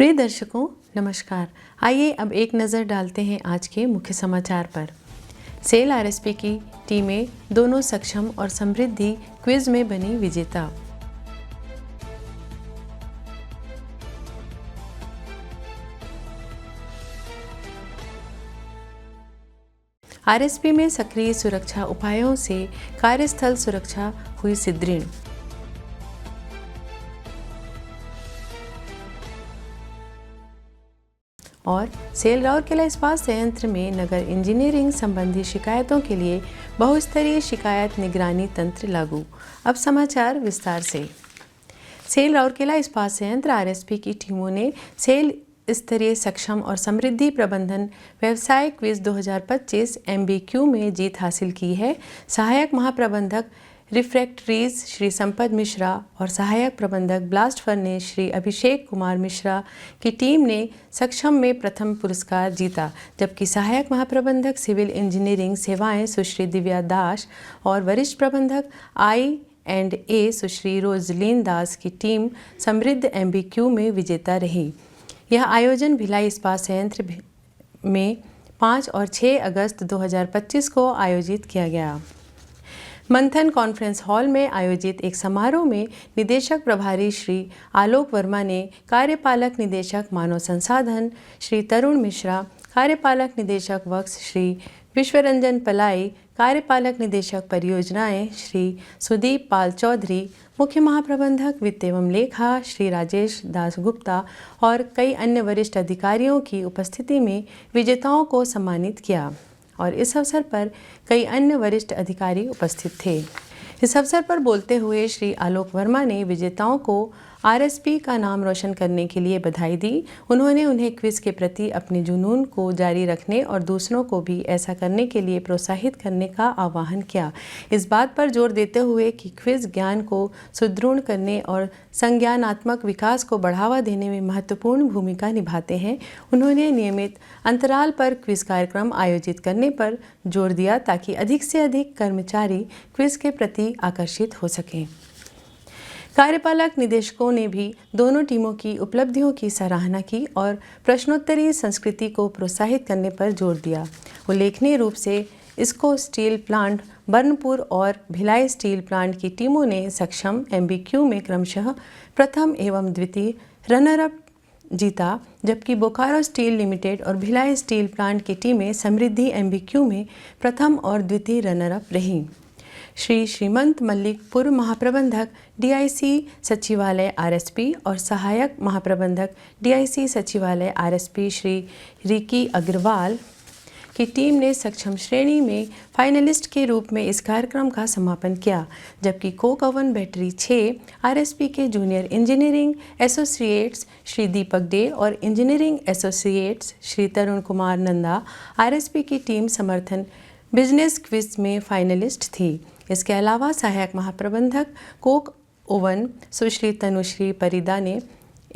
प्रिय दर्शकों नमस्कार। आइए अब एक नज़र डालते हैं आज के मुख्य समाचार पर। सेल आरएसपी की टीमें दोनों सक्षम और समृद्धि क्विज में बनी विजेता। आरएसपी में सक्रिय सुरक्षा उपायों से कार्यस्थल सुरक्षा हुई सुदृढ़। और सेल राउरकेला इस्पात संयंत्र में नगर इंजीनियरिंग संबंधी शिकायतों के लिए बहुस्तरीय शिकायत निगरानी तंत्र लागू। अब समाचार विस्तार से। सेल राउरकेला इस्पात संयंत्र आरएसपी की टीमों ने सेल स्तरीय सक्षम और समृद्धि प्रबंधन व्यवसाय क्विज 2025 MBQ में जीत हासिल की है। सहायक महाप्रबंधक रिफ्रैक्टरीज श्री संपत मिश्रा और सहायक प्रबंधक ब्लास्ट फर्नेस श्री अभिषेक कुमार मिश्रा की टीम ने सक्षम में प्रथम पुरस्कार जीता, जबकि सहायक महाप्रबंधक सिविल इंजीनियरिंग सेवाएं सुश्री दिव्या दास और वरिष्ठ प्रबंधक I&A सुश्री रोजलीन दास की टीम समृद्ध MBQ में विजेता रही। यह आयोजन भिलाई इस्पात संयंत्र में 5 और 6 अगस्त 2025 को आयोजित किया गया। मंथन कॉन्फ्रेंस हॉल में आयोजित एक समारोह में निदेशक प्रभारी श्री आलोक वर्मा ने कार्यपालक निदेशक मानव संसाधन श्री तरुण मिश्रा, कार्यपालक निदेशक वक्स श्री विश्वरंजन पलाई, कार्यपालक निदेशक परियोजनाएं श्री सुदीप पाल चौधरी, मुख्य महाप्रबंधक वित्त एवं लेखा श्री राजेश दास गुप्ता और कई अन्य वरिष्ठ अधिकारियों की उपस्थिति में विजेताओं को सम्मानित किया और इस अवसर पर कई अन्य वरिष्ठ अधिकारी उपस्थित थे। इस अवसर पर बोलते हुए श्री आलोक वर्मा ने विजेताओं को आरएसपी का नाम रोशन करने के लिए बधाई दी। उन्होंने उन्हें क्विज के प्रति अपने जुनून को जारी रखने और दूसरों को भी ऐसा करने के लिए प्रोत्साहित करने का आह्वान किया। इस बात पर जोर देते हुए कि क्विज ज्ञान को सुदृढ़ करने और संज्ञानात्मक विकास को बढ़ावा देने में महत्वपूर्ण भूमिका निभाते हैं, उन्होंने नियमित अंतराल पर क्विज कार्यक्रम आयोजित करने पर जोर दिया ताकि अधिक से अधिक कर्मचारी क्विज के प्रति आकर्षित हो सकें। कार्यपालक निदेशकों ने भी दोनों टीमों की उपलब्धियों की सराहना की और प्रश्नोत्तरी संस्कृति को प्रोत्साहित करने पर जोर दिया। उल्लेखनीय रूप से इसको स्टील प्लांट बर्नपुर और भिलाई स्टील प्लांट की टीमों ने सक्षम MBQ में क्रमशः प्रथम एवं द्वितीय रनर अप जीता, जबकि बोकारो स्टील लिमिटेड और भिलाई स्टील प्लांट की टीमें समृद्धि MBQ में प्रथम और द्वितीय रनर अप रहीं। श्री श्रीमंत मल्लिक पूर्व महाप्रबंधक DIC सचिवालय RSP और सहायक महाप्रबंधक DIC सचिवालय RSP श्री रिकी अग्रवाल की टीम ने सक्षम श्रेणी में फाइनलिस्ट के रूप में इस कार्यक्रम का समापन किया, जबकि कोक ओवन बैटरी 6 RSP के junior engineering associates Shri Deepak day और इंजीनियरिंग एसोसिएट्स श्री तरुण कुमार नंदा RSP की टीम समर्थन बिजनेस क्विज में फाइनलिस्ट थी। इसके अलावा सहायक महाप्रबंधक कोक ओवन सुश्री तनुश्री परिदा ने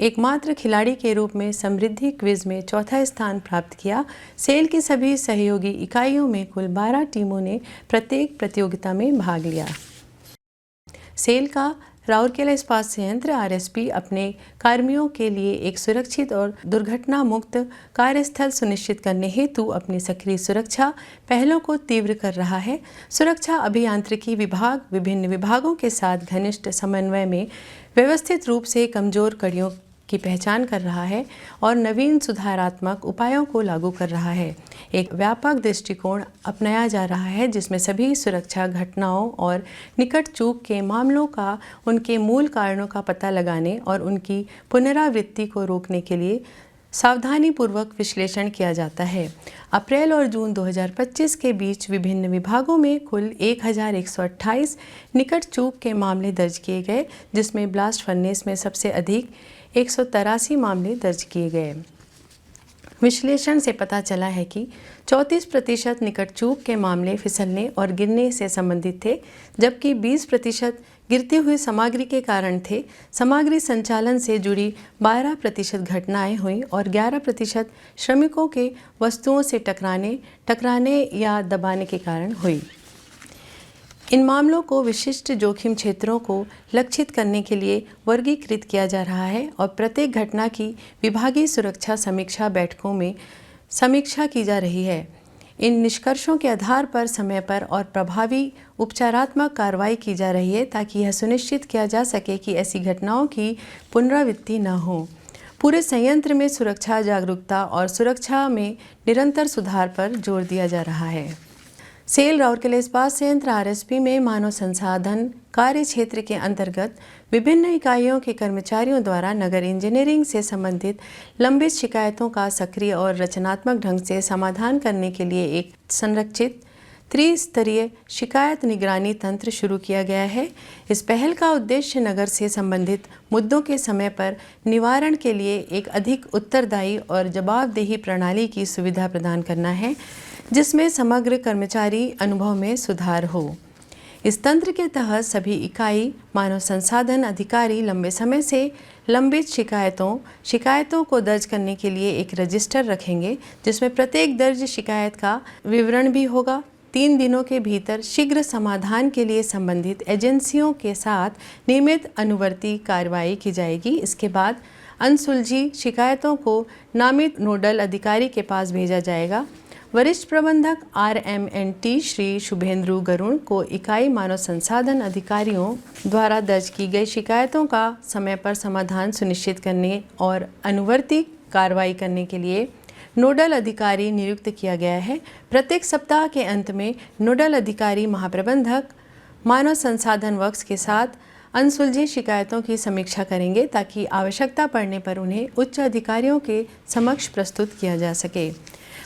एकमात्र खिलाड़ी के रूप में समृद्धि क्विज में चौथा स्थान प्राप्त किया। सेल की सभी सहयोगी इकाइयों में कुल 12 टीमों ने प्रत्येक प्रतियोगिता में भाग लिया। सेल का राउरकेला इस्पात संयंत्र RSP अपने कर्मियों के लिए एक सुरक्षित और दुर्घटना मुक्त कार्यस्थल सुनिश्चित करने हेतु अपनी सक्रिय सुरक्षा पहलों को तीव्र कर रहा है। सुरक्षा अभियांत्रिकी विभाग विभिन्न विभागों के साथ घनिष्ठ समन्वय में व्यवस्थित रूप से कमजोर कड़ियों की पहचान कर रहा है और नवीन सुधारात्मक उपायों को लागू कर रहा है। एक व्यापक दृष्टिकोण अपनाया जा रहा है जिसमें सभी सुरक्षा घटनाओं और निकट चूक के मामलों का उनके मूल कारणों का पता लगाने और उनकी पुनरावृत्ति को रोकने के लिए सावधानीपूर्वक विश्लेषण किया जाता है। अप्रैल और जून 2025 के बीच विभिन्न विभागों में कुल 1128 निकट चूक के मामले दर्ज किए गए, जिसमें ब्लास्ट फर्नेस में सबसे अधिक 183 मामले दर्ज किए गए। विश्लेषण से पता चला है कि 34% निकट चूक के मामले फिसलने और गिरने से संबंधित थे, जबकि 20% गिरती हुई सामग्री के कारण थे। सामग्री संचालन से जुड़ी 12% घटनाएं हुई और 11% श्रमिकों के वस्तुओं से टकराने या दबाने के कारण हुई। इन मामलों को विशिष्ट जोखिम क्षेत्रों को लक्षित करने के लिए वर्गीकृत किया जा रहा है और प्रत्येक घटना की विभागीय सुरक्षा समीक्षा बैठकों में समीक्षा की जा रही है। इन निष्कर्षों के आधार पर समय पर और प्रभावी उपचारात्मक कार्रवाई की जा रही है ताकि यह सुनिश्चित किया जा सके कि ऐसी घटनाओं की पुनरावृत्ति न हो। पूरे संयंत्र में सुरक्षा जागरूकता और सुरक्षा में निरंतर सुधार पर जोर दिया जा रहा है। सेल राउरकेला इस्पात संयंत्र आरएसपी में मानव संसाधन कार्य क्षेत्र के अंतर्गत विभिन्न इकाइयों के कर्मचारियों द्वारा नगर इंजीनियरिंग से संबंधित लंबित शिकायतों का सक्रिय और रचनात्मक ढंग से समाधान करने के लिए एक संरचित त्रिस्तरीय शिकायत निगरानी तंत्र शुरू किया गया है। इस पहल का उद्देश्य नगर से संबंधित मुद्दों के समय पर निवारण के लिए एक अधिक उत्तरदायी और जवाबदेही प्रणाली की सुविधा प्रदान करना है, जिसमें समग्र कर्मचारी अनुभव में सुधार हो। इस तंत्र के तहत सभी इकाई मानव संसाधन अधिकारी लंबे समय से लंबित शिकायतों को दर्ज करने के लिए एक रजिस्टर रखेंगे, जिसमें प्रत्येक दर्ज शिकायत का विवरण भी होगा। 3 दिनों के भीतर शीघ्र समाधान के लिए संबंधित एजेंसियों के साथ नियमित अनुवर्ती कार्रवाई की जाएगी। इसके बाद अनसुलझी शिकायतों को नामित नोडल अधिकारी के पास भेजा जाएगा। वरिष्ठ प्रबंधक RMNT श्री शुभेंद्रु गरुण को इकाई मानव संसाधन अधिकारियों द्वारा दर्ज की गई शिकायतों का समय पर समाधान सुनिश्चित करने और अनुवर्ती कार्रवाई करने के लिए नोडल अधिकारी नियुक्त किया गया है। प्रत्येक सप्ताह के अंत में नोडल अधिकारी महाप्रबंधक मानव संसाधन वर्क्स के साथ अनसुलझी शिकायतों की समीक्षा करेंगे ताकि आवश्यकता पड़ने पर उन्हें उच्च अधिकारियों के समक्ष प्रस्तुत किया जा सके।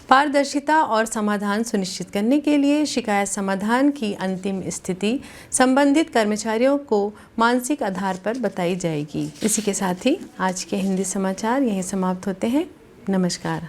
पारदर्शिता और समाधान सुनिश्चित करने के लिए शिकायत समाधान की अंतिम स्थिति संबंधित कर्मचारियों को मानसिक आधार पर बताई जाएगी। इसी के साथ ही आज के हिंदी समाचार यहीं समाप्त होते हैं। नमस्कार।